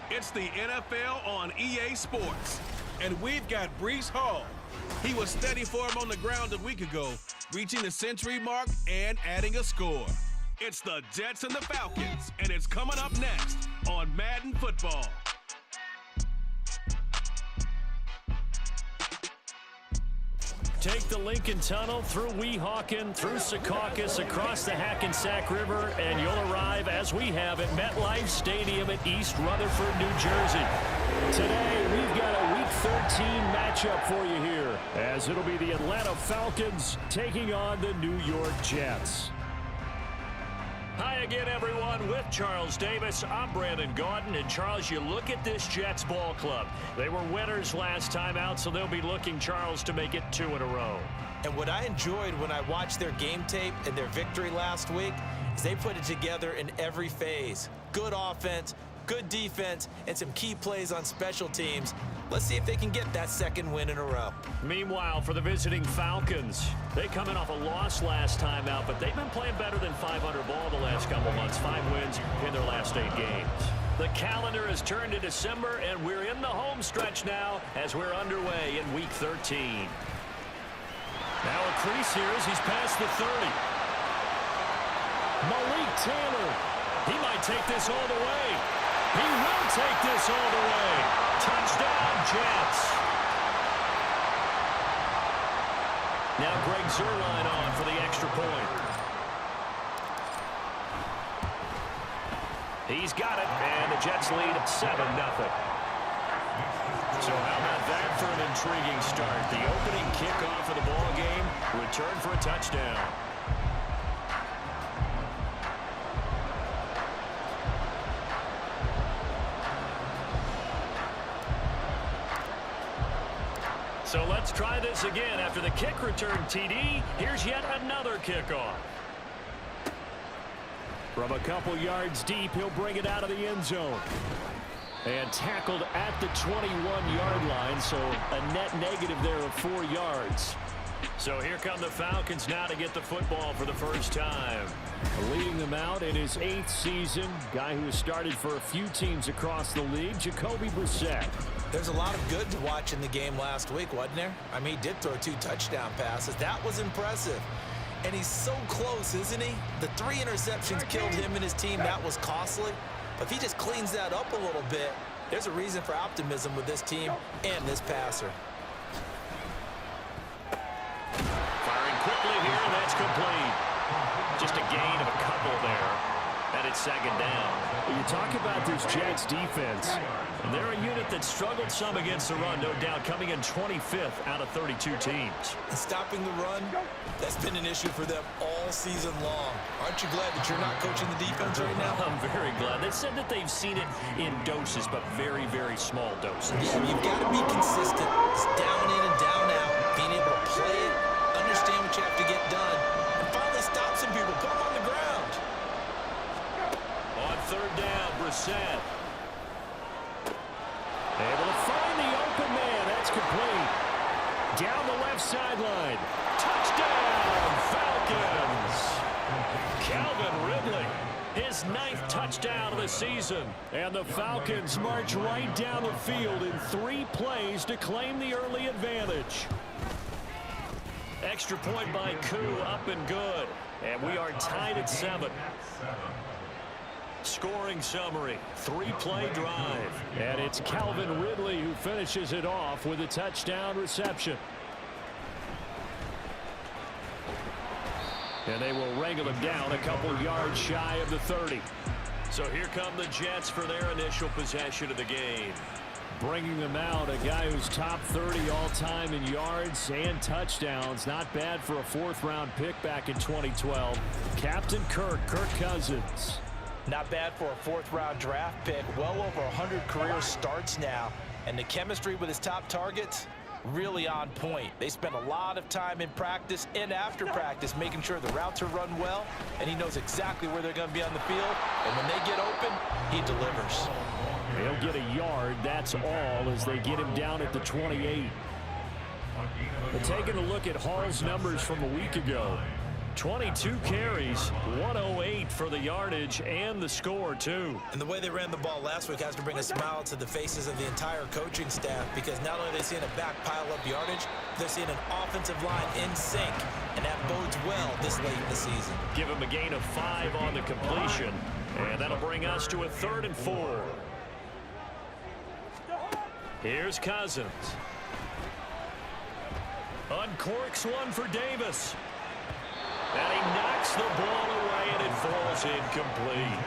It's the NFL on EA Sports. And we've got Breece Hall. He was steady for him on the ground a week ago, reaching the century mark and adding a score. It's the Jets and the Falcons, and it's coming up next on Madden Football. Take the Lincoln Tunnel through Weehawken, through Secaucus, across the Hackensack River, and you'll arrive, as we have, at MetLife Stadium at East Rutherford, New Jersey. Today, we've got a Week 13 matchup for you here, as it'll be the Atlanta Falcons taking on the New York Jets. Hi again, everyone. With Charles Davis, I'm Brandon Gaudin. And, Charles, you look at this Jets ball club. They were winners last time out, so they'll be looking, Charles, to make it 2 in a row. And what I enjoyed when I watched their game tape and their victory last week is they put it together in every phase. Good offense, good defense, and some key plays on special teams. Let's see if they can get that second win in a row. Meanwhile, for the visiting Falcons, they come in off a loss last time out, but they've been playing better than 500 ball the last couple months. 5 wins in their last 8 games. The calendar has turned to December, and we're in the home stretch now as we're underway in Week 13. Now a crease here as he's past the 30. Malik Taylor. He might take this all the way. He will take this all the way. Touchdown, Jets. Now Greg Zuerlein on for the extra point. He's got it, and the Jets lead 7-0. So how about that for an intriguing start? The opening kickoff of the ball game, return for a touchdown. So let's try this again. After the kick return TD, here's yet another kickoff. From a couple yards deep, he'll bring it out of the end zone. And tackled at the 21-yard line, so a net negative there of 4 yards. So here come the Falcons now to get the football for the first time. Leading them out in his 8th season, guy who has started for a few teams across the league, Jacoby Brissett. There's a lot of good to watch in the game last week, wasn't there? I mean, he did throw 2 touchdown passes. That was impressive. And he's so close, isn't he? The 3 interceptions killed him and his team. That was costly. But if he just cleans that up a little bit, there's a reason for optimism with this team and this passer. Firing quickly here, and that's complete. Just a gain of a couple there. And it's 2nd down. You talk about this Jets defense. They're a unit that struggled some against the run, no doubt, coming in 25th out of 32 teams. And stopping the run, that's been an issue for them all season long. Aren't you glad that you're not coaching the defense right now? I'm very glad. They said that they've seen it in doses, but very, very small doses. Yeah, you've got to be consistent. It's down in and down out. Being able to play it, understand what you have to get done, and finally stop some people, put them on the ground. On 3rd down, Brissett. Able to find the open man. That's complete. Down the left sideline. Touchdown, Falcons. Calvin Ridley, his 9th touchdown of the season. And the Falcons march right down the field in 3 plays to claim the early advantage. Extra point by Koo, up and good. And we are tied at 7. Scoring summary, 3-play drive. And it's Calvin Ridley who finishes it off with a touchdown reception. And they will wrangle him down a couple yards shy of the 30. So here come the Jets for their initial possession of the game. Bringing them out, a guy who's top 30 all-time in yards and touchdowns. Not bad for a 4th-round pick back in 2012. Captain Kirk Cousins. Not bad for a 4th-round draft pick. Well over 100 career starts now. And the chemistry with his top targets, really on point. They spend a lot of time in practice and after practice making sure the routes are run well, and he knows exactly where they're going to be on the field. And when they get open, he delivers. He'll get a yard, that's all, as they get him down at the 28. But taking a look at Hall's numbers from a week ago, 22 carries, 108 for the yardage and the score, too. And the way they ran the ball last week has to bring a smile to the faces of the entire coaching staff, because not only are they seeing a back pile up yardage, they're seeing an offensive line in sync, and that bodes well this late in the season. Give him a gain of 5 on the completion, and that'll bring us to a 3rd and 4. Here's Cousins. Uncorks one for Davis. And he knocks the ball away, and it falls incomplete.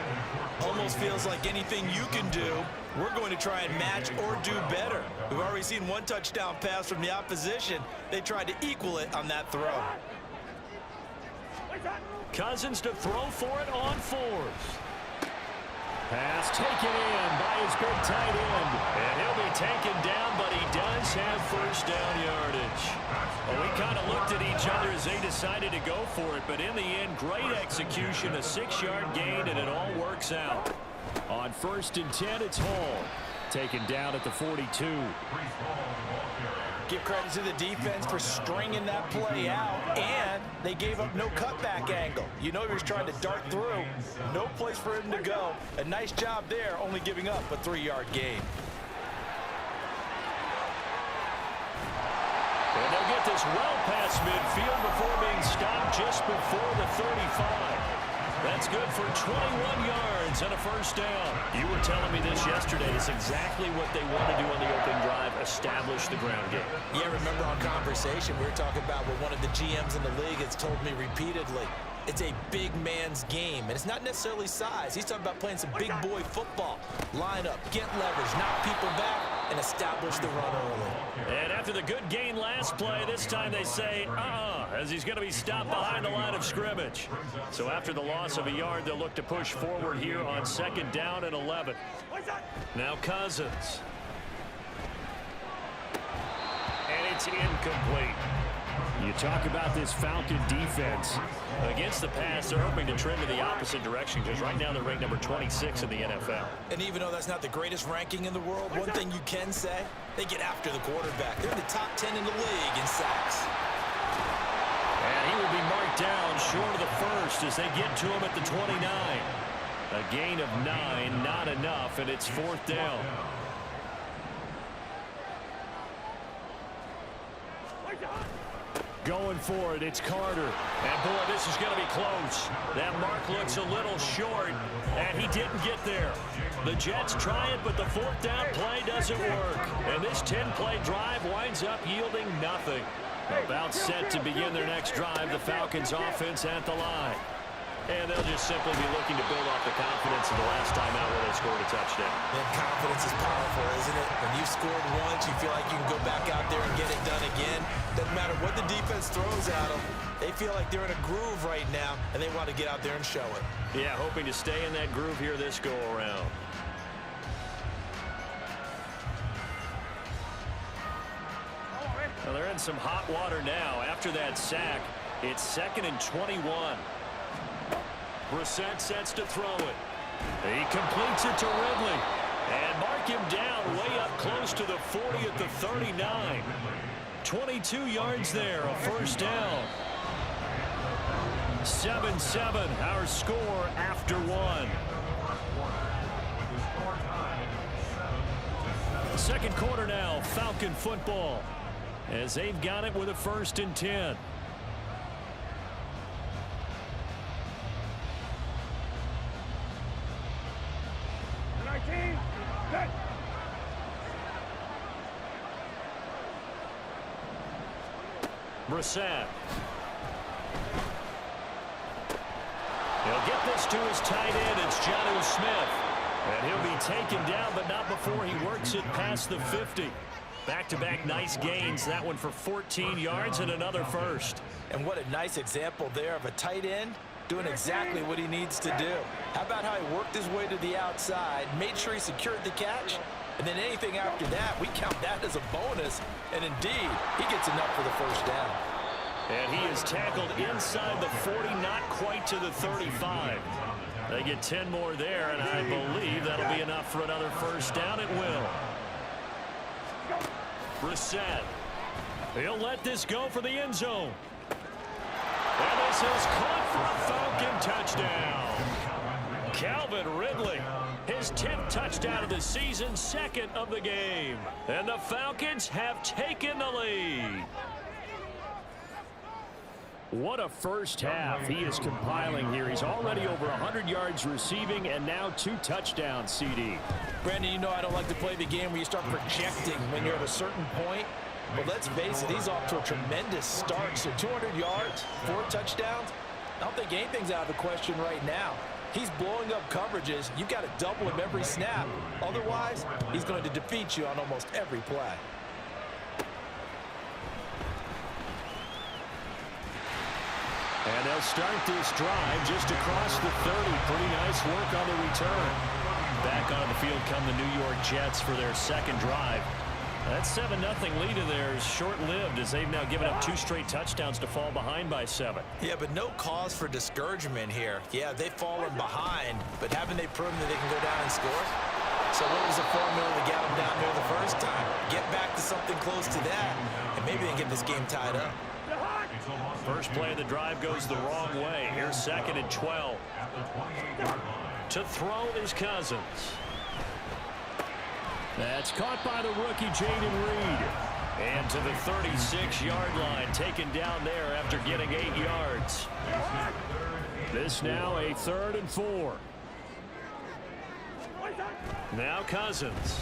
Almost feels like anything you can do, we're going to try and match or do better. We've already seen one touchdown pass from the opposition. They tried to equal it on that throw. Cousins to throw for it on 4th. Pass taken in by his big tight end. And he'll be taken down, but he does have first down yardage. Well, we kind of looked at each other as they decided to go for it, but in the end, great execution, a 6-yard gain, and it all works out. On 1st and 10, it's Hall. Taken down at the 42. Give credit to the defense for stringing that play out, and they gave up no cutback angle. You know he was trying to dart through. No place for him to go. A nice job there, only giving up a 3-yard gain. And they'll get this well past midfield before being stopped just before the 35. That's good for 21 yards and a first down. You were telling me this yesterday. It's exactly what they want to do on the opening drive, establish the ground game. Yeah, remember our conversation, we were talking about what one of the GMs in the league has told me repeatedly. It's a big man's game, and it's not necessarily size. He's talking about playing some big boy football. Line up, get leverage, knock people back, and establish the run early. And after the good gain last play, this time they say, as he's going to be stopped behind the line of scrimmage. So after the loss of a yard, they'll look to push forward here on 2nd down and 11. Now Cousins. And it's incomplete. You talk about this Falcon defense. Against the pass, they're hoping to trend in the opposite direction, because right now they're ranked number 26 in the NFL. And even though that's not the greatest ranking in the world, one thing you can say, they get after the quarterback. They're in the top 10 in the league in sacks. And he will be marked down short of the first as they get to him at the 29. A gain of 9, not enough, and it's 4th down. Going for it, it's Carter. And boy, this is going to be close. That mark looks a little short, and he didn't get there. The Jets try it, but the 4th down play doesn't work. And this 10-play drive winds up yielding nothing. About set to begin their next drive, the Falcons offense at the line. And they'll just simply be looking to build off the confidence of the last time out where they scored a touchdown. And confidence is powerful, isn't it? When you've scored once, you feel like you can go back out there and get it done again. Doesn't matter what the defense throws at them. They feel like they're in a groove right now, and they want to get out there and show it. Yeah, hoping to stay in that groove here this go-around. Well, they're in some hot water now. After that sack, it's 2nd and 21. Brissett sets to throw it. He completes it to Ridley. And mark him down way up close to the 40 at the 39. 22 yards there, a first down. 7-7, our score after 1. Second quarter now, Falcon football, as they've got it with a 1st and 10. Brissett. He'll get this to his tight end. It's Jonnu Smith. And he'll be taken down, but not before he works it past the 50. Back-to-back nice gains. That one for 14 yards and another first. And what a nice example there of a tight end doing exactly what he needs to do. How about how he worked his way to the outside, made sure he secured the catch, and then anything after that, we count that as a bonus. And indeed, he gets enough for the first down. And he is tackled inside the 40, not quite to the 35. They get 10 more there, and I believe that'll be enough for another first down. It will. Brissett. He'll let this go for the end zone. And This is caught for a Falcon touchdown. Calvin Ridley, his 10th touchdown of the season, 2nd of the game. And the Falcons have taken the lead. What a first half he is compiling here. He's already over 100 yards receiving and now 2 touchdowns, CD. Brandon, you know I don't like to play the game where you start projecting when you're at a certain point. But let's face it, he's off to a tremendous start. So 200 yards, 4 touchdowns. I don't think anything's out of the question right now. He's blowing up coverages. You've got to double him every snap. Otherwise, he's going to defeat you on almost every play. And they'll start this drive just across the 30. Pretty nice work on the return. Back on the field come the New York Jets for their 2nd drive. That 7-0 lead of theirs short-lived as they've now given up 2 straight touchdowns to fall behind by 7. Yeah, but no cause for discouragement here. Yeah, they've fallen behind, but haven't they proven that they can go down and score? So what was the formula to get them down there the first time? Get back to something close to that, and maybe they can get this game tied up. First play of the drive goes the wrong way. Here's 2nd and 12. To throw is Cousins. That's caught by the rookie, Jaden Reed. And to the 36-yard line, taken down there after getting 8 yards. This now a 3rd and 4. Now Cousins.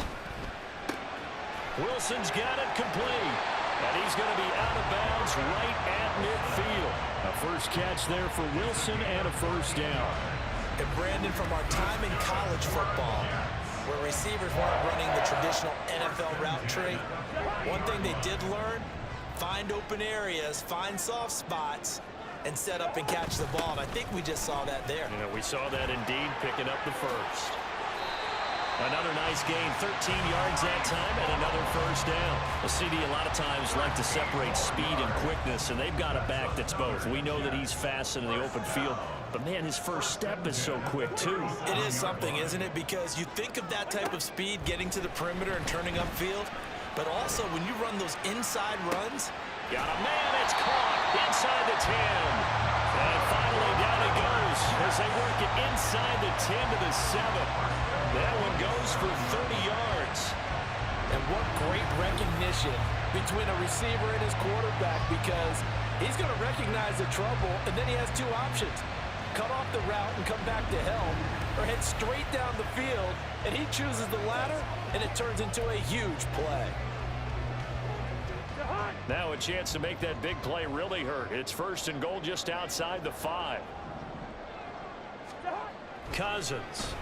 Wilson's got it complete. And he's going to be out of bounds right at midfield. A first catch there for Wilson and a first down. And Brandon, from our time in college football, where receivers weren't running the traditional NFL route tree, one thing they did learn, find open areas, find soft spots, and set up and catch the ball. And I think we just saw that there. Yeah, we saw that indeed, picking up the first. Another nice gain, 13 yards that time, and another first down. The CD a lot of times like to separate speed and quickness, and they've got a back that's both. We know that he's fast in the open field, but, man, his first step is so quick, too. It is something, isn't it? Because you think of that type of speed getting to the perimeter and turning upfield, but also when you run those inside runs. Got a man, it's caught inside the 10. And finally down it goes as they work it inside the 10 to the 7. That one goes for 30 yards. And what great recognition between a receiver and his quarterback, because he's going to recognize the trouble, and then he has 2 options. Cut off the route and come back to help, or head straight down the field, and he chooses the latter, and it turns into a huge play. Now a chance to make that big play really hurt. It's 1st and goal just outside the 5. Cousins.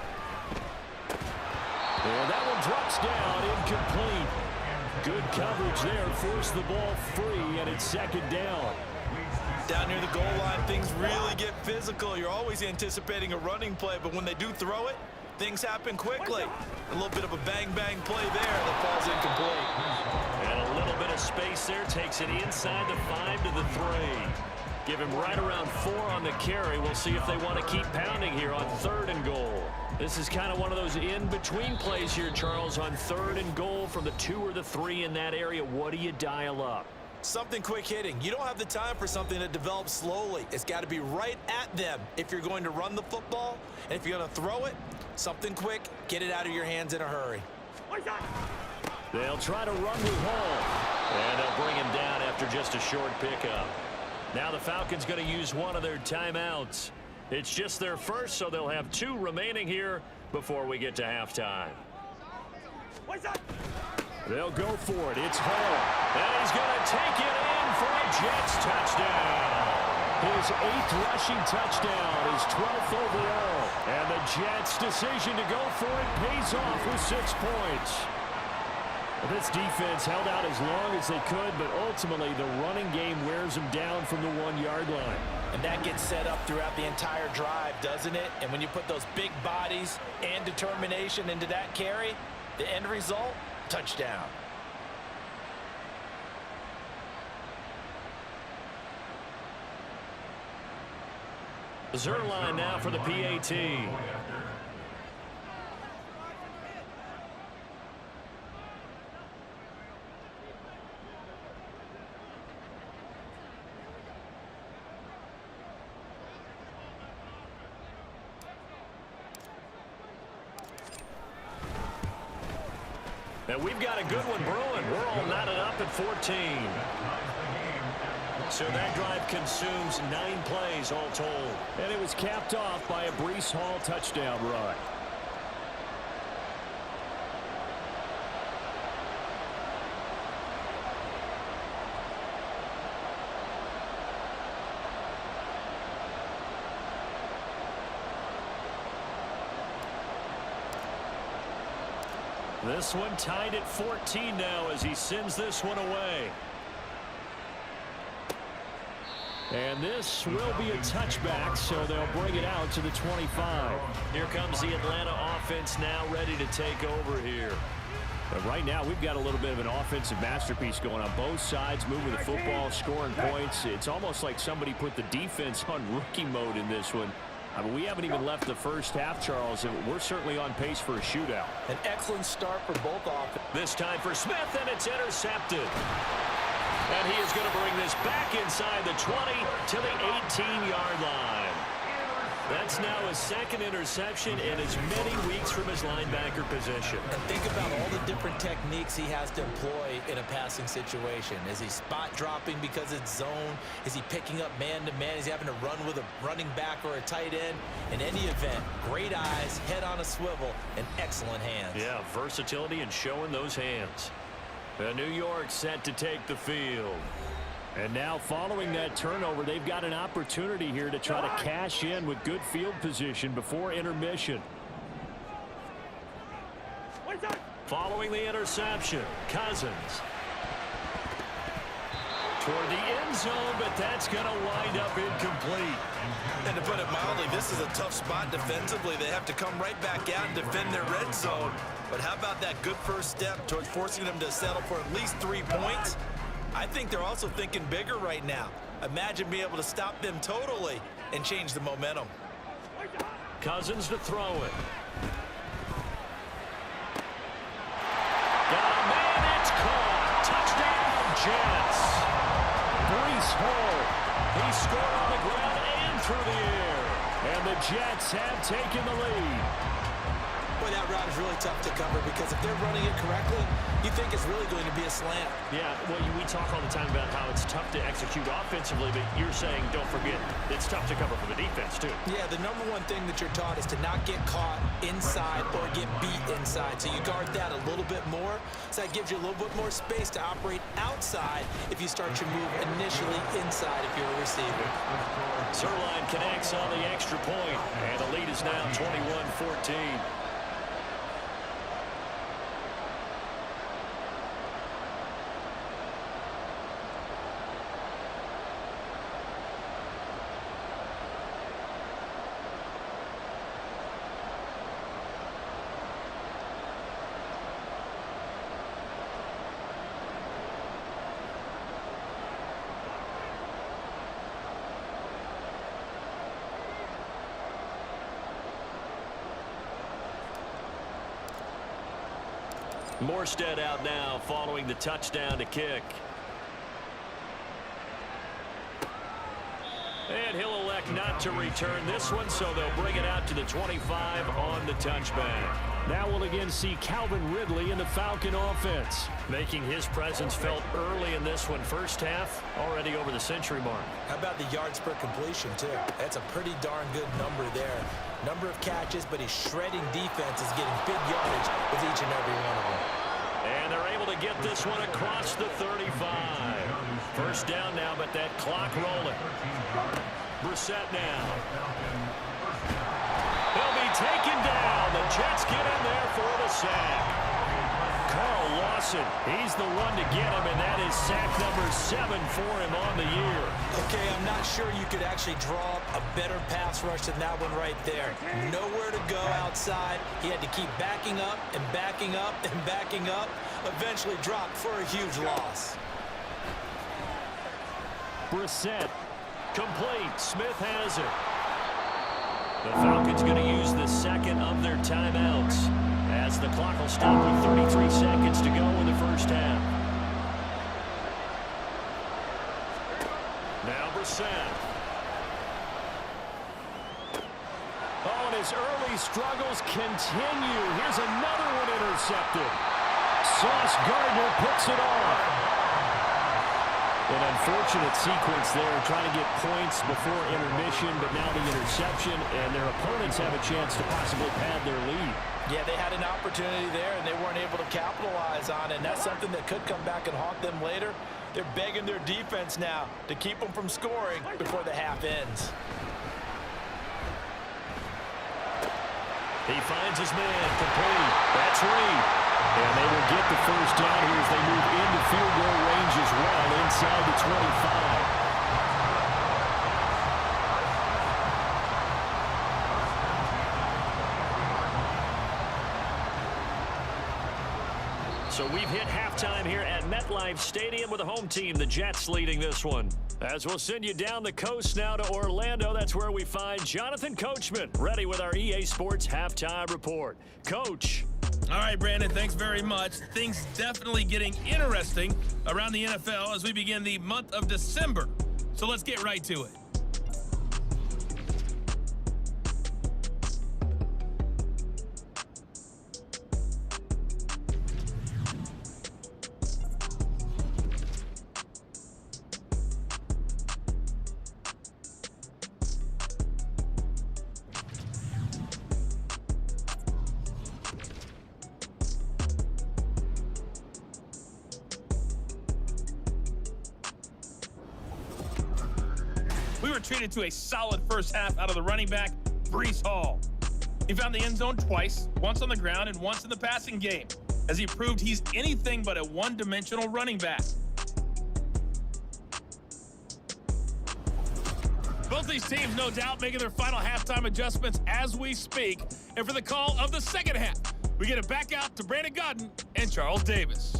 And that one drops down, incomplete. Good coverage there, forced the ball free, and it's 2nd down. Down near the goal line, things really get physical. You're always anticipating a running play, but when they do throw it, things happen quickly. A little bit of a bang-bang play there that falls incomplete. And a little bit of space there, takes it inside the 5 to the 3. Give him right around 4 on the carry. We'll see if they want to keep pounding here on 3rd and goal. This is kind of one of those in-between plays here, Charles, on 3rd and goal from the 2 or the 3 in that area. What do you dial up? Something quick hitting. You don't have the time for something that develops slowly. It's got to be right at them if you're going to run the football. And if you're going to throw it, something quick, get it out of your hands in a hurry. They'll try to run with Hall. And they'll bring him down after just a short pickup. Now the Falcons going to use one of their timeouts. It's just their first, so they'll have 2 remaining here before we get to halftime. They'll go for it. It's Hall. And he's going to take it in for a Jets touchdown. His 8th rushing touchdown, his 12th overall. And the Jets' decision to go for it pays off with 6 points. This defense held out as long as they could, but ultimately the running game wears them down from the 1-yard line. And that gets set up throughout the entire drive, doesn't it? And when you put those big bodies and determination into that carry, the end result, touchdown. Zerline now for the PAT. And we've got a good one brewing. We're all knotted up at 14. So that drive consumes 9 plays all told. And it was capped off by a Breece Hall touchdown run. This one tied at 14 now as he sends this one away. And this will be a touchback, so they'll bring it out to the 25. Here comes the Atlanta offense now ready to take over here. But right now, we've got a little bit of an offensive masterpiece going on both sides, moving the football, scoring points. It's almost like somebody put the defense on rookie mode in this one. I mean, we haven't even left the first half, Charles, and we're certainly on pace for a shootout. An excellent start for both offenses. This time for Smith, and it's intercepted. And he is going to bring this back inside the 20 to the 18-yard line. That's now his second interception in as many weeks from his linebacker position. And think about all the different techniques he has to employ in a passing situation. Is he spot dropping because it's zone? Is he picking up man-to-man? Is he having to run with a running back or a tight end? In any event, great eyes, head on a swivel, and excellent hands. Yeah, versatility and showing those hands. New York set to take the field. And now following that turnover, they've got an opportunity here to try to cash in with good field position before intermission. Following the interception, Cousins. Toward the end zone, but that's going to wind up incomplete. And to put it mildly, this is a tough spot defensively. They have to come right back out and defend their red zone. But how about that good first step towards forcing them to settle for at least 3 points? I think they're also thinking bigger right now. Imagine being able to stop them totally and change the momentum. Cousins to throw it. Got a man, it's caught. Touchdown, Jets. Breece Hall. He scored on the ground and through the air. And the Jets have taken the lead. Boy, that route is really tough to cover because if they're running it correctly, you think it's really going to be a slant. Yeah, well, we talk all the time about how it's tough to execute offensively, but you're saying, don't forget, it's tough to cover for the defense, too. Yeah, the number one thing that you're taught is to not get caught inside or get beat inside. So you guard that a little bit more. So that gives you a little bit more space to operate outside if you start your move initially inside if you're a receiver. Sirline connects on the extra point, and the lead is now 21-14. Morstead out now following the touchdown to kick. And he'll elect not to return this one, so they'll bring it out to the 25 on the touchback. Now we'll again see Calvin Ridley in the Falcon offense, making his presence felt early in this one. First half, already over the century mark. How about the yards per completion, too? That's a pretty darn good number there. Number of catches, but his shredding defense is getting big yardage with each and every one of them. And they're able to get this one across the 35. First down now, but that clock rolling. Brissett now. He'll be taken down. The Jets get in there for the sack. Carl Lawson, he's the one to get him, and that is sack number 7 for him on the year. Okay, I'm not sure you could actually draw up a better pass rush than that one right there. Nowhere to go outside. He had to keep backing up and backing up and backing up. Eventually dropped for a huge loss. Brissett, complete. Smith has it. The Falcons going to use the second of their timeouts as the clock will stop with 33 seconds to go in the first half. Now Brissett. Oh, and his early struggles continue. Here's another one intercepted. Sauce Gardner puts it off. An unfortunate sequence there, trying to get points before intermission, but now the interception, and their opponents have a chance to possibly pad their lead. Yeah, they had an opportunity there, and they weren't able to capitalize on it, and that's something that could come back and haunt them later. They're begging their defense now to keep them from scoring before the half ends. He finds his man, complete. That's Reed. And they will get the first down here as they move into field goal range as well, inside the 25. So we've hit halftime here at MetLife Stadium with the home team, the Jets, leading this one. As we'll send you down the coast now to Orlando, that's where we find Jonathan Coachman, ready with our EA Sports halftime report. Coach. All right, Brandon, thanks very much. Things definitely getting interesting around the NFL as we begin the month of December. So let's get right to it. We were treated to a solid first half out of the running back, Breece Hall. He found the end zone twice, once on the ground and once in the passing game, as he proved he's anything but a one-dimensional running back. Both these teams, no doubt, making their final halftime adjustments as we speak. And for the call of the second half, we get it back out to Brandon Godden and Charles Davis.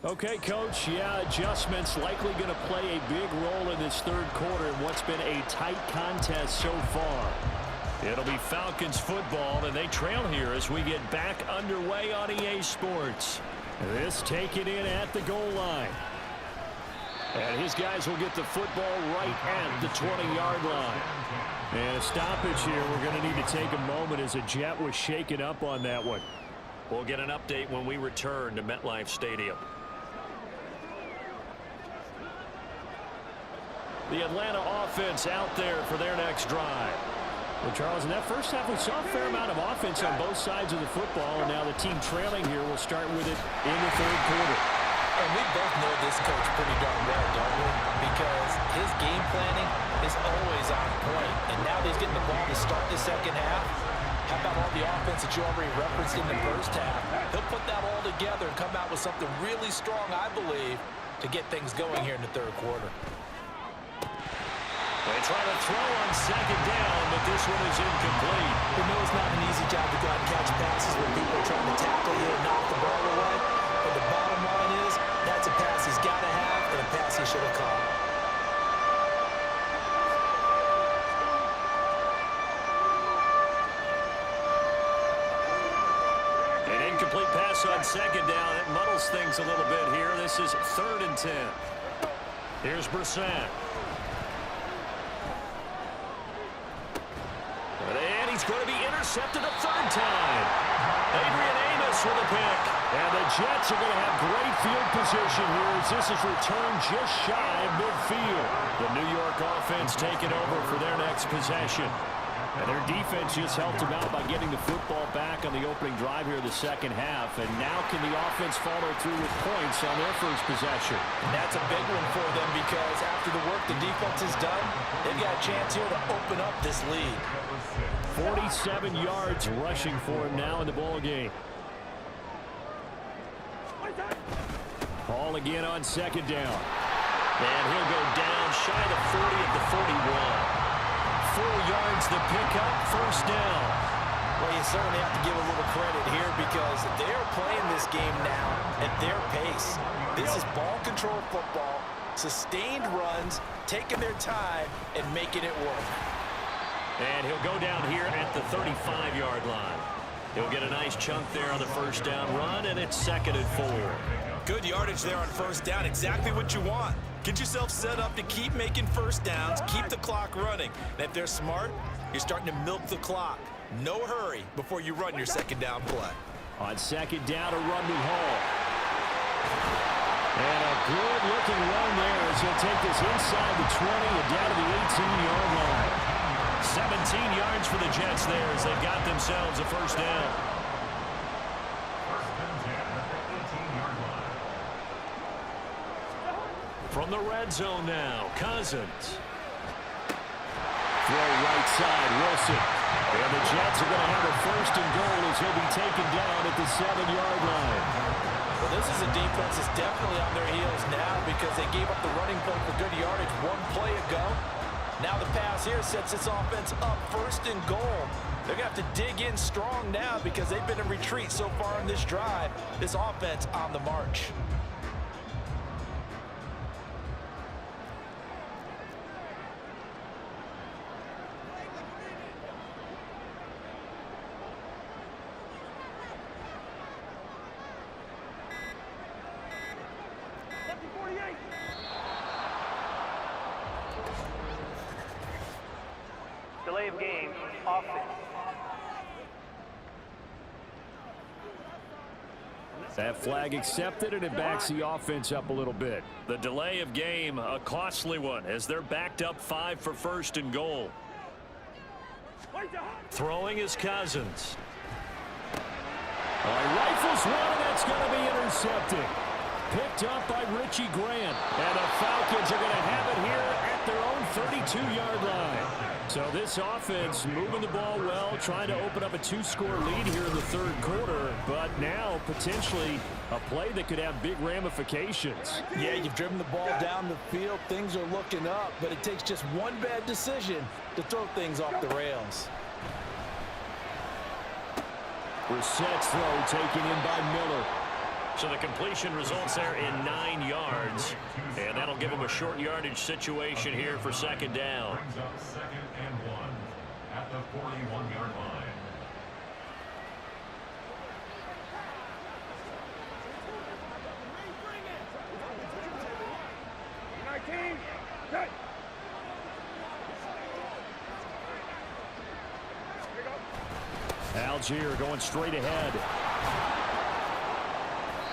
Okay, Coach, yeah, adjustments likely going to play a big role in this third quarter in what's been a tight contest so far. It'll be Falcons football, and they trail here as we get back underway on EA Sports. This taken in at the goal line. And his guys will get the football right at the 20-yard line. And a stoppage here. We're going to need to take a moment as a Jet was shaken up on that one. We'll get an update when we return to MetLife Stadium. The Atlanta offense out there for their next drive. Well, Charles, in that first half, we saw a fair amount of offense on both sides of the football, and now the team trailing here will start with it in the third quarter. And we both know this coach pretty darn well, don't we? Because his game planning is always on point. And now that he's getting the ball to start the second half, how about all the offense that you already referenced in the first half? He'll put that all together and come out with something really strong, I believe, to get things going here in the third quarter. They try to throw on second down, but this one is incomplete. We know it's not an easy job to go out and catch passes when people are trying to tackle you and knock the ball away. But the bottom line is, that's a pass he's got to have and a pass he should have caught. An incomplete pass on second down. It muddles things a little bit here. This is 3rd and 10. Here's Brissett. And he's going to be intercepted a third time. Adrian Amos with a pick. And the Jets are going to have great field position here as this is returned just shy of midfield. The New York offense taking over for their next possession. And their defense just helped them out by getting the football back on the opening drive here in the second half. And now can the offense follow through with points on their first possession? And that's a big one for them because after the work the defense has done, they've got a chance here to open up this lead. 47 yards rushing for him now in the ball game. Hall again on second down. And he'll go down shy of the 40 at the 41. 4 yards the pickup, first down. Well, you certainly have to give a little credit here because they're playing this game now at their pace. This is ball control football, sustained runs, taking their time and making it work. And he'll go down here at the 35-yard line. He'll get a nice chunk there on the first down run, and it's 2nd and 4. Good yardage there on first down. Exactly what you want. Get yourself set up to keep making first downs, keep the clock running. And if they're smart, you're starting to milk the clock. No hurry before you run your second down play. On second down, a run with Hall. And a good-looking run there as he'll take this inside the 20 and down to the 18-yard line. 17 yards for the Jets there as they've got themselves a first down. From the red zone now, Cousins. Throw right side, Wilson. And the Jets are going to have a first and goal as he'll be taken down at the 7-yard line. Well, this is a defense that's definitely on their heels now because they gave up the running play for good yardage one play ago. Now the pass here sets this offense up first and goal. They're going to have to dig in strong now because they've been in retreat so far in this drive. This offense on the march. Delay of game, offense. That flag accepted, and it backs the offense up a little bit. The delay of game, a costly one, as they're backed up 5 for first and goal. Throwing is Cousins. Rifles one, and that's going to be intercepted. Picked up by Richie Grant. And the Falcons are going to have it here at their own 32-yard line. So this offense moving the ball well, trying to open up a 2-score lead here in the third quarter, but now potentially a play that could have big ramifications. Yeah, you've driven the ball down the field. Things are looking up, but it takes just one bad decision to throw things off the rails. Brissett's throw taken in by Miller. So the completion results there in 9 yards, and that'll give him a short yardage situation here for second down. Brings up 2nd and 1 at the 41-yard line. Algier going straight ahead.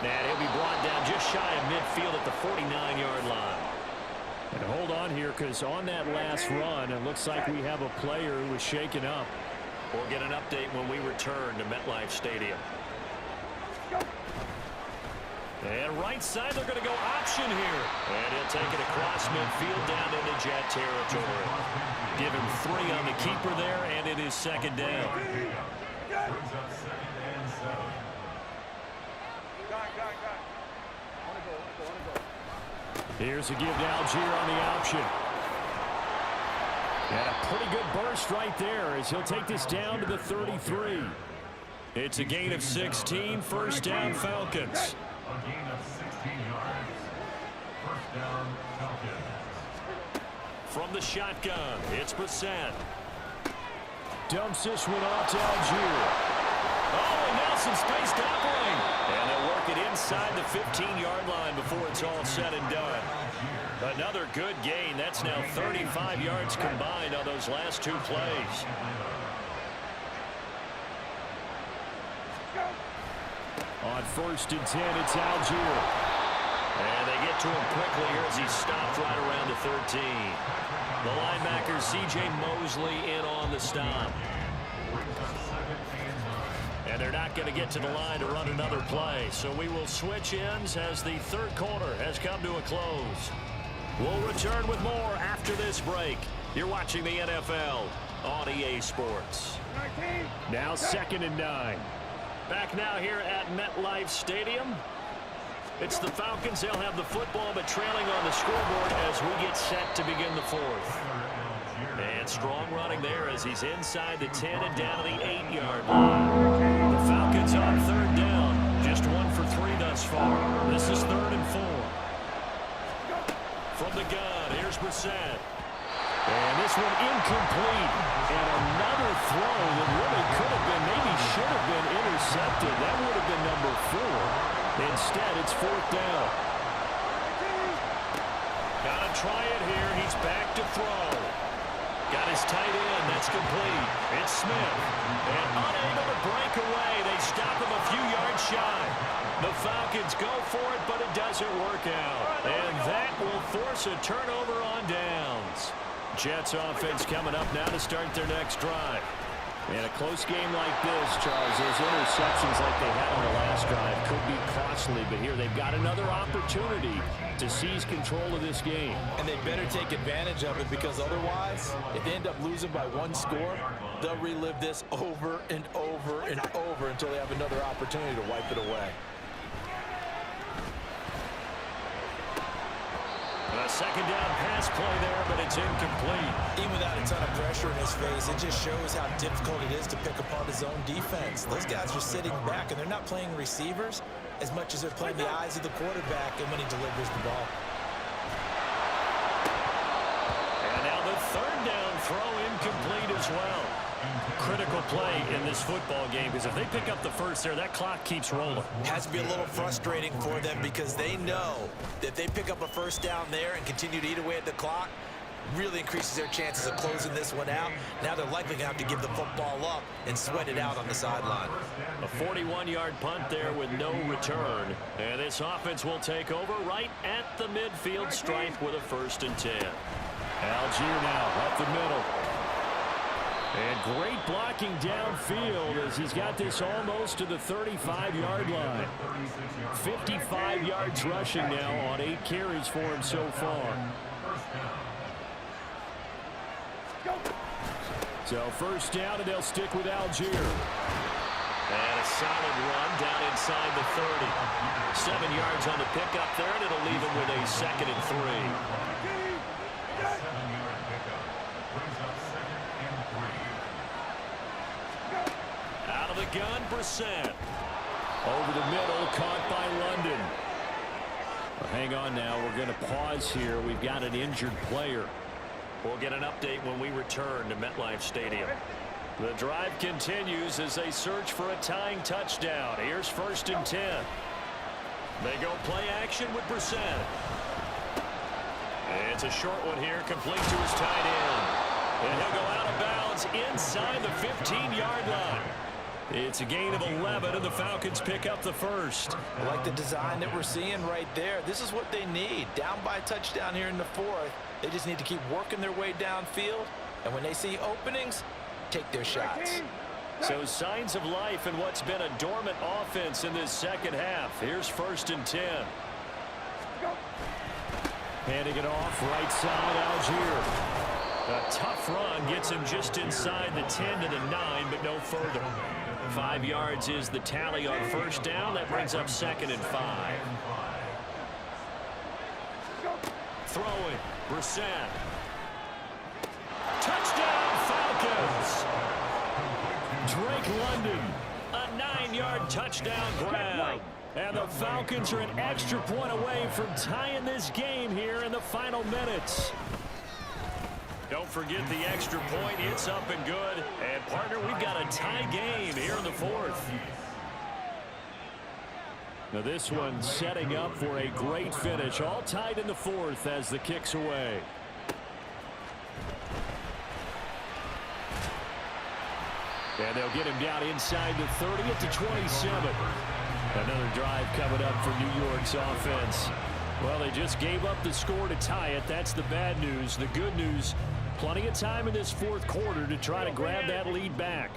And he'll be brought down just shy of midfield at the 49-yard line. And hold on here, because on that last run, it looks like we have a player who was shaken up. We'll get an update when we return to MetLife Stadium. And right side, they're going to go option here. And he'll take it across midfield down into Jet territory. Give him 3 on the keeper there, and it is second down. Brings up 2nd and 7. Here's a give to Algier on the option. And a pretty good burst right there as he'll take this down to the 33. It's a gain of 16, first down Falcons. A gain of 16 yards. First down, Falcons. From the shotgun, it's Brissett. Dumps this one off to Algier. Oh, and now some space doubling. And they'll work it inside the 15-yard line before it's all said and done. Another good gain. That's now 35 yards combined on those last 2 plays. On 1st and 10, it's Algier. And they get to him quickly here as he stopped right around the 13. The linebacker, C.J. Mosley, in on the stop. And they're not going to get to the line to run another play. So we will switch ends as the third quarter has come to a close. We'll return with more after this break. You're watching the NFL on EA Sports. Now 2nd and 9. Back now here at MetLife Stadium. It's the Falcons. They'll have the football, but trailing on the scoreboard as we get set to begin the 4th. And strong running there as he's inside the 10 and down to the 8-yard line. The Falcons on 3rd down. Just 1 for 3 thus far. This is 3rd and 4. From the gun, here's Brissett. And this one incomplete. And another throw that really could have been, maybe should have been intercepted. That would have been number 4. Instead, it's 4th down. Got to try it here. He's back to throw. Got his tight end. That's complete. It's Smith. And unable to break away. They stop him a few yards shy. The Falcons go for it, but it doesn't work out. And that will force a turnover on downs. Jets offense coming up now to start their next drive. In a close game like this, Charles, those interceptions like they had on the last drive could be costly, but here they've got another opportunity to seize control of this game. And they better take advantage of it, because otherwise, if they end up losing by 1 score, they'll relive this over and over and over until they have another opportunity to wipe it away. A second down pass play there, but it's incomplete. Even without a ton of pressure in his face, it just shows how difficult it is to pick apart his own defense. Those guys are sitting back, and they're not playing receivers as much as they're playing the eyes of the quarterback and when he delivers the ball. And now the 3rd down throw incomplete as well. Critical play in this football game, because if they pick up the first there, that clock keeps rolling. Has to be a little frustrating for them, because they know that if they pick up a first down there and continue to eat away at the clock, really increases their chances of closing this one out. Now they're likely going to have to give the football up and sweat it out on the sideline. A 41-yard punt there with no return. And this offense will take over right at the midfield stripe with a 1st and 10. Algier now up the middle. And great blocking downfield as he's got this almost to the 35-yard line. 55 yards rushing now on 8 carries for him so far. So 1st down, and they'll stick with Algier. And a solid run down inside the 30. 7 yards on the pickup there, and it'll leave him with a 2nd and 3. The gun, Brissett. Over the middle, caught by London. Well, hang on now. We're going to pause here. We've got an injured player. We'll get an update when we return to MetLife Stadium. The drive continues as they search for a tying touchdown. Here's 1st and 10. They go play action with Brissett. It's a short one here, complete to his tight end. And he'll go out of bounds inside the 15-yard line. It's a gain of 11, and the Falcons pick up the 1st. I like the design that we're seeing right there. This is what they need. Down by a touchdown here in the 4th. They just need to keep working their way downfield. And when they see openings, take their shots. So signs of life in what's been a dormant offense in this 2nd half. Here's 1st and 10. Handing it off right side, Algier. A tough run gets him just inside the 10 to the 9, but no further. 5 yards is the tally on 1st down. That brings up 2nd and 5. Throwing, Brissett. Touchdown, Falcons! Drake London, a 9-yard touchdown grab. And the Falcons are an extra point away from tying this game here in the final minutes. Don't forget the extra point. It's up and good. And, partner, we've got a tie game here in the 4th. Now this one setting up for a great finish. All tied in the 4th as the kick's away. And they'll get him down inside the 30 at the 27. Another drive coming up for New York's offense. Well, they just gave up the score to tie it. That's the bad news. The good news, plenty of time in this 4th quarter to try to grab that lead back.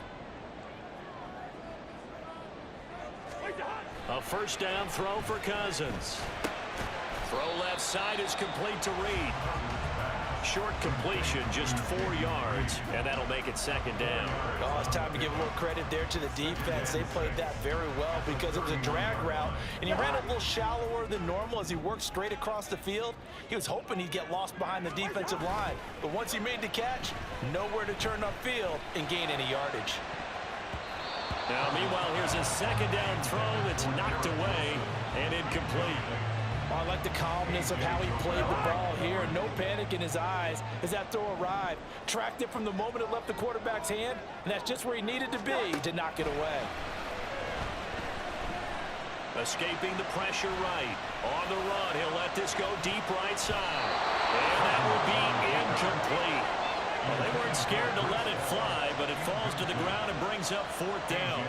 A 1st down throw for Cousins. Throw left side is complete to Reed. Short completion, just 4 yards, and that'll make it 2nd down. Oh, it's time to give a little credit there to the defense. They played that very well because it was a drag route, and he ran a little shallower than normal as he worked straight across the field. He was hoping he'd get lost behind the defensive line, but once he made the catch, nowhere to turn upfield and gain any yardage. Now, meanwhile, here's a 2nd down throw that's knocked away and incomplete. On I like the calmness of how he played the ball here. No panic in his eyes as that throw arrived. Tracked it from the moment it left the quarterback's hand, and that's just where he needed to be to knock it away. Escaping the pressure right. On the run, he'll let this go deep right side. And that will be incomplete. Well, they weren't scared to let it fly, but it falls to the ground and brings up 4th down.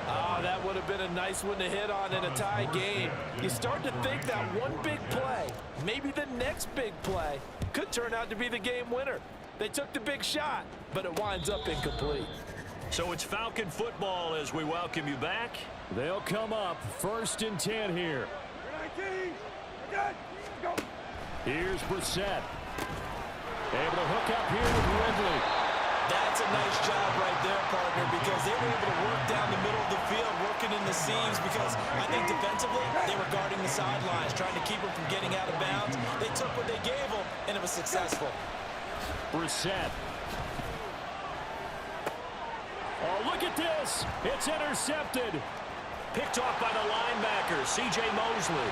Oh, that would have been a nice one to hit on in a tie game. You start to think that one big play, maybe the next big play, could turn out to be the game winner. They took the big shot, but it winds up incomplete. So it's Falcon football as we welcome you back. They'll come up 1st and 10 here. Here's Brissett. Able to hook up here with Ridley. That's a nice job right there, partner, because they were able to work down the middle of the field, working in the seams, because I think defensively they were guarding the sidelines, trying to keep them from getting out of bounds. They took what they gave them, and it was successful. Brissett. Oh, look at this. It's intercepted. Picked off by the linebacker, C.J. Mosley.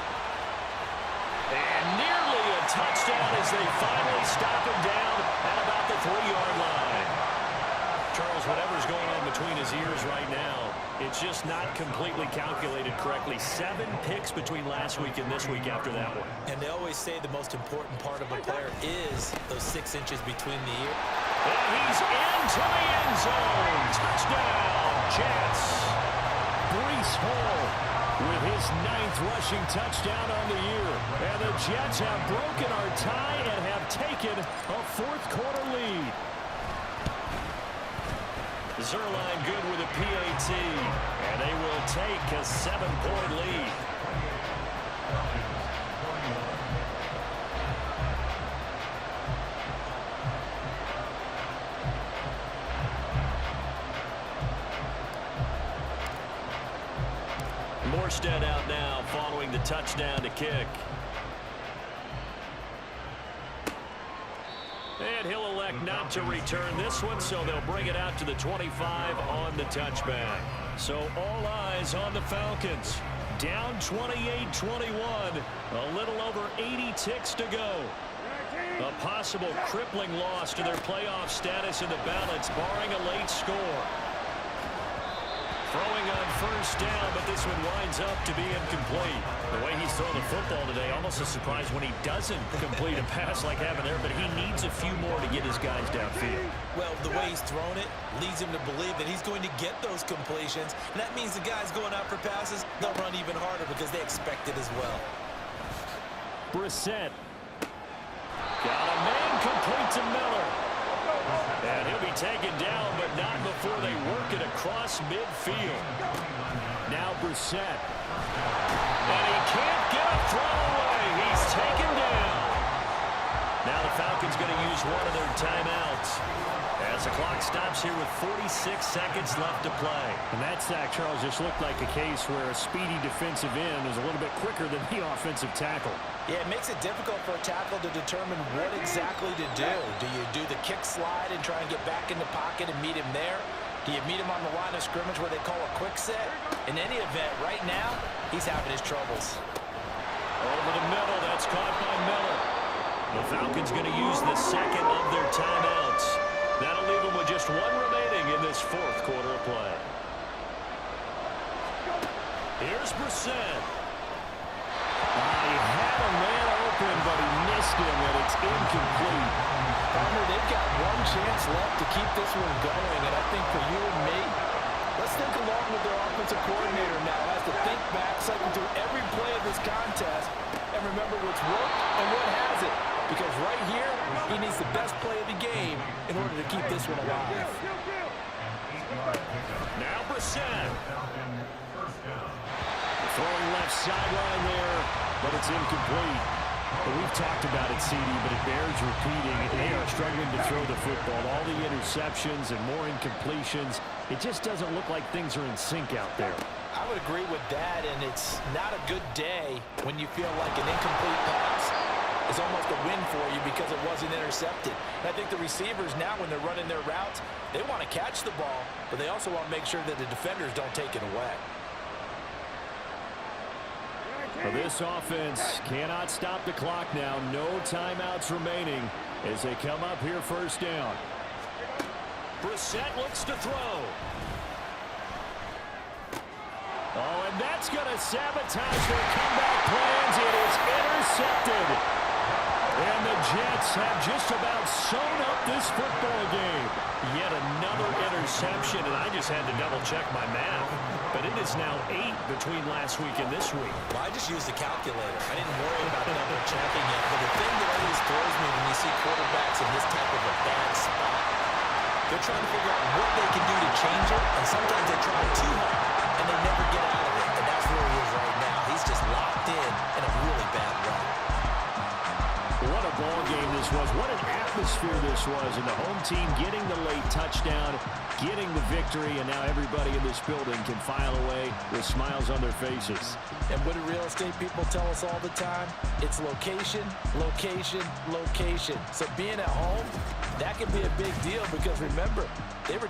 And nearly a touchdown as they finally stop him down at about the 3-yard line. Charles, whatever's going on between his ears right now, it's just not completely calculated correctly. 7 picks between last week and this week after that one. And they always say the most important part of a player is those 6 inches between the ears. And he's into the end zone. Touchdown, Jets. Breece Hall with his 9th rushing touchdown on the year. And the Jets have broken our tie and have taken a 4th quarter lead. Zerline good with a PAT. And they will take a 7-point lead. Morstead out now following the touchdown to kick. And he'll elect not to return this one, so they'll bring it out to the 25 on the touchback. So all eyes on the Falcons. Down 28-21. A little over 80 ticks to go. A possible crippling loss to their playoff status in the balance, barring a late score. Throwing on 1st down, but this one winds up to be incomplete. The way he's throwing the football today, almost a surprise when he doesn't complete a pass like having there, but he needs a few more to get his guys downfield. Well, the way he's thrown it leads him to believe that he's going to get those completions, and that means the guys going out for passes, they'll run even harder because they expect it as well. Brissett. Got a man complete to Miller. And he'll be taken down, but not before they work it across midfield. Now Brissett. And he can't get a throw away. He's taken down. Now the Falcons going to use one of their timeouts as the clock stops here with 46 seconds left to play. And that sack, Charles, just looked like a case where a speedy defensive end is a little bit quicker than the offensive tackle. Yeah, it makes it difficult for a tackle to determine what exactly to do. Do you do the kick slide and try and get back in the pocket and meet him there? Do you meet him on the line of scrimmage where they call a quick set? In any event, right now, he's having his troubles. Over the middle, that's caught by Miller. The Falcons going to use the second of their timeouts. That'll leave them with just one remaining in this 4th quarter of play. Here's Brissett. He had a man open, but he missed him, and it's incomplete. Farmer, they've got one chance left to keep this one going, and I think for you and me, let's think along with their offensive coordinator now. Has to think back, cycle through every play of this contest, and remember what's worked and what hasn't. Because right here, he needs the best play of the game in order to keep this one alive. Now Brissett. Throwing left sideline there, but it's incomplete. But we've talked about it, CD, but it bears repeating. They are struggling to throw the football. All the interceptions and more incompletions. It just doesn't look like things are in sync out there. I would agree with that, and it's not a good day when you feel like an incomplete pass is almost a win for you because it wasn't intercepted. And I think the receivers now, when they're running their routes, they want to catch the ball, but they also want to make sure that the defenders don't take it away. Well, this offense cannot stop the clock now. No timeouts remaining as they come up here first down. Brissett looks to throw. Oh, and that's going to sabotage their comeback plans. It is intercepted. And the Jets have just about sewn up this football game. Yet another interception, and I just had to double-check my math. But it is now 8 between last week and this week. Well, I just used the calculator. I didn't worry about double-checking it. But the thing that always throws me when you see quarterbacks in this type of a bad spot, they're trying to figure out what they can do to change it, and sometimes they try too hard, and they never get out of it. And that's where he is right now. He's just locked in a really bad run. What a ball game this was. What an atmosphere this was. And the home team getting the late touchdown, getting the victory, and now everybody in this building can file away with smiles on their faces. And what do real estate people tell us all the time? It's location, location, location. So being at home, that can be a big deal because remember, they were